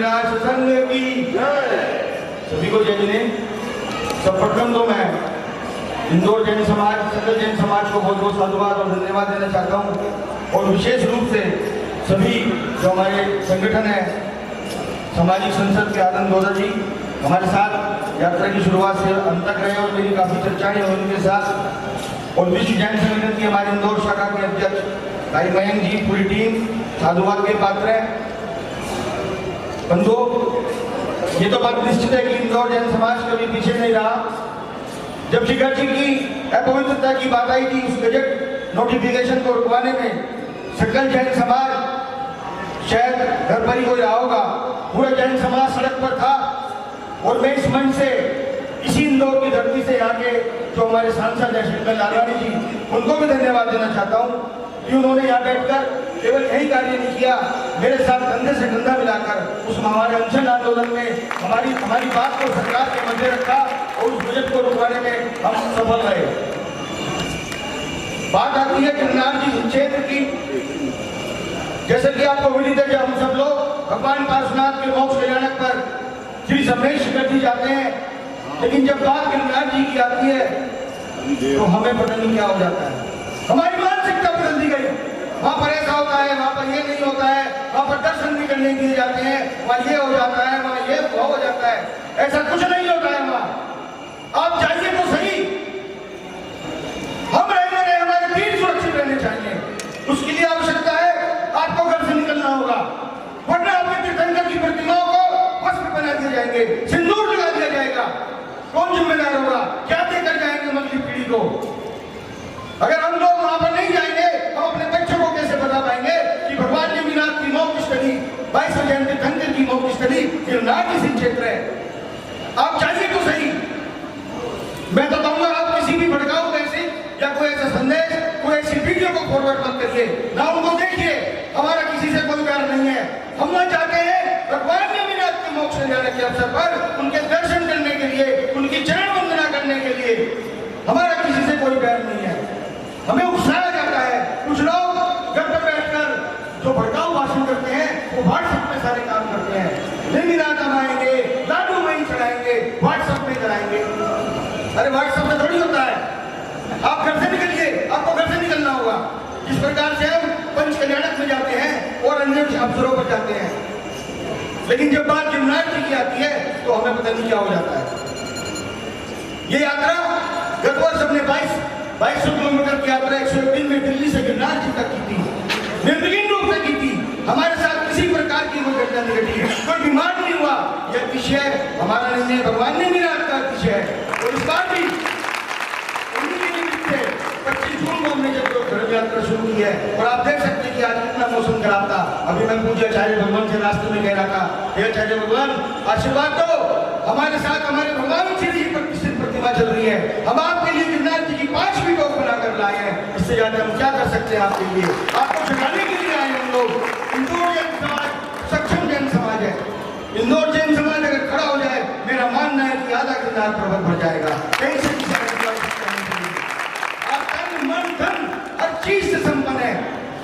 कैलाश संघ की सभी को जय जिने। सर्वप्रथम तो मैं इंदौर जैन समाज, सकल जैन समाज को बहुत बहुत साधुवाद और धन्यवाद देना चाहता हूँ। और विशेष रूप से सभी जो हमारे संगठन है सामाजिक संसद के आनंद गौड़ा जी हमारे साथ यात्रा की शुरुआत से अंत तक रहे और मेरी काफ़ी चर्चाएं हैं उनके साथ। और विश्व जैन संगठन की हमारे इंदौर शाखा के अध्यक्ष भाई मयंक जी, पूरी टीम साधुवाद के पात्र है। बंधुओं, ये तो बात निश्चित है कि इंदौर जैन समाज कभी पीछे नहीं रहा। जब शिखर जी की अपवित्रता की बात आई थी, उस गजट नोटिफिकेशन को रुकवाने में सकल जैन समाज, शायद घर पर ही कोई रहा होगा, पूरा जैन समाज सड़क पर था। और मैं इस मंच से, इसी इंदौर की धरती से यहाँ के जो हमारे सांसद हैं शंकर लालवानी जी, उनको भी धन्यवाद देना चाहता हूँ कि उन्होंने यहाँ बैठकर केवल यही कार्य नहीं किया, मेरे साथ कंधे से कंधा मिलाकर उस हमारे अनशन आंदोलन में हमारी बात को सरकार के मध्य रखा और उस बजट को रुकवाने में हम सफल रहे। बात आती है गिरनार जी क्षेत्र की। जैसे कि आपको विदित है कि हम सब लोग भगवान पार्श्वनाथ के मोक्ष कल्याणक पर श्री समरेश शिखर जी जाते हैं, लेकिन जब बात गिरनार जी की आती है तो हमें पता नहीं क्या हो जाता है। हमारी मानसिकता बदल दी गई। वहां पर ऐसा होता है, वहां पर ये नहीं होता है, वहां पर दर्शन भी करने दिए जाते हैं, वहां ये हो जाता है, वहां ये हो जाता है। ऐसा कुछ नहीं होता है वहां। आप जाइए तो सही, हम रहने रहे, हमारे तीर सुरक्षित रहने चाहिए। उसके लिए आवश्यकता है आपको घर से निकलना होगा, वरना आपके तीर्थंकर की प्रतिमाओं को वस्त्र पहना दिए जाएंगे, सिंदूर लगा दिया जाएगा। कौन जिम्मेदार होगा? क्या देकर जाएंगे अगली पीढ़ी को? अगर हम लोग वहां पर नहीं जाएंगे, हम अपने बच्चों को कैसे बता पाएंगे कि भगवान जमीनाथ की मोक्ष स्थली, 22 जैन तीर्थंकर की मोक्ष स्थली गिरनार किसी क्षेत्र है? आप जाइए तो सही। मैं तो कहूंगा आप किसी भी भड़काऊ मैसेज या कोई ऐसा संदेश, कोई ऐसी वीडियो को फॉरवर्ड मत करिए, ना उनको देखिए। हमारा किसी से कोई प्यार नहीं है। हम ना चाहते हैं भगवान जमीनाथ के मोक्ष जाने के अवसर पर उनके दर्शन करने के लिए, उनकी चरण वंदना करने के लिए हमारा किसी से कोई प्यार नहीं है। हमें उकसाया जाता है। कुछ लोग घर पर बैठकर जो भड़काऊ भाषण करते हैं वो व्हाट्सएप में सारे काम करते हैं। जमीनाथ आएंगे, लाडू वहीं चढ़ाएंगे, व्हाट्सएप में कराएंगे। अरे व्हाट्सएप में थोड़ी होता है। आप घर से निकलिए, आपको घर से निकलना होगा। जिस प्रकार से हम पंच कल्याणक में जाते हैं और अन्य अवसरों पर जाते हैं, लेकिन जब बात गिरनार जी की आती है तो हमें पता नहीं क्या हो जाता है। ये यात्रा गत वर्ष हमने 2200 किलोमीटर की यात्रा 101 दिन में दिल्ली से गिरनार जी तक की थी, निर्विघ्न रूप से की थी। हमारे साथ किसी प्रकार की कोई घटना नहीं घटी, कोई बीमार नहीं हुआ। यह विषय हमारा नहीं है, भगवान ने मेरा का विषय है। और इस बार भी 25 जून को हमने जब धर्म यात्रा शुरू की है, और आप देख सकते हैं कि आज कितना मौसम खराब था। अभी मैं पूज्य आचार्य भगवान से रास्ते में कह रहा था, हे आचार्य भगवान आशीर्वाद दो, हमारे साथ हमारे भगवान श्री जी प्रतिष्ठित प्रतिमा चल रही है। हम आपके लिए गिरनार जी की 5वीं टोक बनाकर लाए हैं। इससे ज्यादा हम क्या कर सकते हैं आपके लिए? आपको सिखाने के लिए आए हम लोग। इंदौर जैन समाज सक्षम जैन समाज है। इंदौर जैन समाज अगर खड़ा हो जाए, मेरा मानना है कि आधा गिरनार पर्वत भर जाएगा। कहीं से हर चीज से संपन्न है।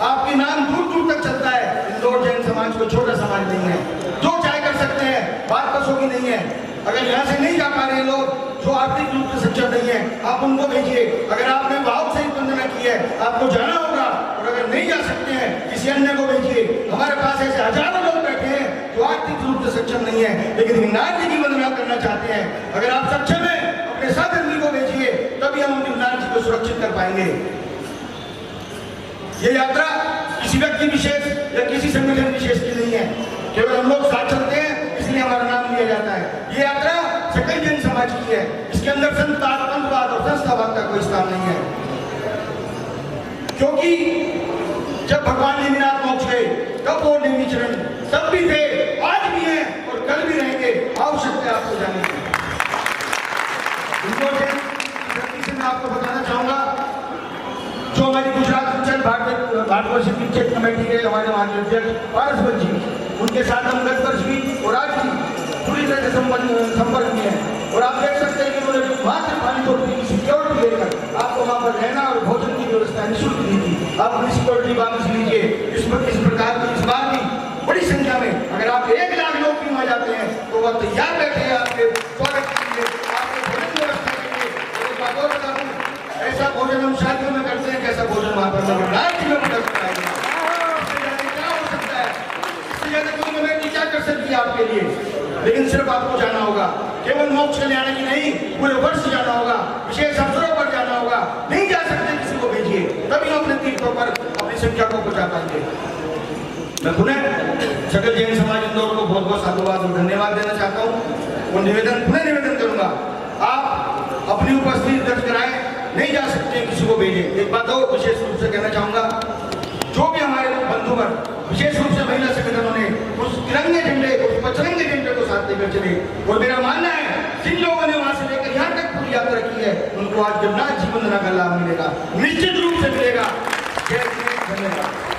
आपके नाम दूर दूर तक चलता है। इंदौर जैन समाज को छोटा समाज नहीं है, जो चाहे कर सकते हैं, बात बसों की नहीं है। अगर यहाँ से नहीं जा पा रहे लोग जो आर्थिक रूप से सक्षम नहीं है, आप उनको भेजिए। अगर आपने भाव से वंदना की है, आपको जाना होगा। और अगर नहीं जा सकते हैं, किसी अन्य को भेजिए। हमारे पास ऐसे हजारों लोग बैठे हैं जो आर्थिक रूप से सक्षम नहीं है, लेकिन गिरनार जी की वंदना करना चाहते हैं। अगर आप सक्षम हैं, अपने साथ आदमी को भेजिए, तभी हम गिरनार जी को सुरक्षित कर पाएंगे। ये यात्रा किसी व्यक्ति विशेष या किसी संगठन विशेष की नहीं है, केवल हम लोग साथ चलते हैं इसलिए हमारा नाम लिया जाता है। ये यात्रा सकल जैन समाज की है। इसके अंदर संतवाद और संस्थावाद का कोई स्थान नहीं है, क्योंकि जब भगवान जमीनाथ मोक्ष गए तब वो नेमी चरण तब भी थे, आज भी हैं और कल भी रहेंगे। आवश्यकता है आपको जाने की। मैं आपको बताना चाहूंगा, जो हमारी गुजरात भारतवर्ष की क्षेत्र कमेटी के हमारे महाराष्ट्र अध्यक्ष पारसवत जी, उनके साथ हम गत वर्ष भी और आज भी पूरी तरह से संपर्क में हैं। और आप देख सकते हैं कि उन्होंने मात्र 500 रुपये की सिक्योरिटी देकर आपको वहाँ पर रहना और भोजन की व्यवस्था निःशुल्क दी थी। आप अपनी सिक्योरिटी वापस लीजिए। इस प्रकार की इस बार भी बड़ी संख्या में, अगर आप 1 लाख लोग भी आ जाते हैं तो वह तैयार बैठे हैं आपके स्वागत के लिए, आपके भोजन व्यवस्था के लिए। एक बात और बता दूं, ऐसा भोजन हम शादियों में करते हैं, कैसा भोजन वहां पर क्या हो सकता है? इससे ज्यादा कोई कमेटी क्या कर सकती है आपके लिए? लेकिन सिर्फ आपको जाना होगा, केवल मोक्ष के लिए आने की नहीं, पूरे वर्ष जाना होगा, विशेष अवसरों पर जाना होगा। नहीं जा सकते किसी को भेजिए, तभी हम अपने तीर्थों पर अपनी संख्या को पहुंचा पाएंगे। मैं पुनः सकल जैन समाज इंदौर को बहुत बहुत साधुवाद और धन्यवाद देना चाहता हूँ और पुनः निवेदन करूंगा, आप अपनी उपस्थिति दर्ज कराएं, नहीं जा सकते किसी को भेजें। एक बात और विशेष रूप से कहना चाहूंगा, जो भी हमारे बंधुवर विशेष रूप से महिला संगठनों ने उस तिरंगे झंडे, उस पचरंगे झंडे को साथ लेकर चले, और मेरा मानना है जिन लोगों ने वहां से लेकर यहाँ तक पूरी यात्रा की है उनको आज जन्नत जीवन का लाभ मिलेगा, निश्चित रूप से मिलेगा। जय हिंद, धन्यवाद।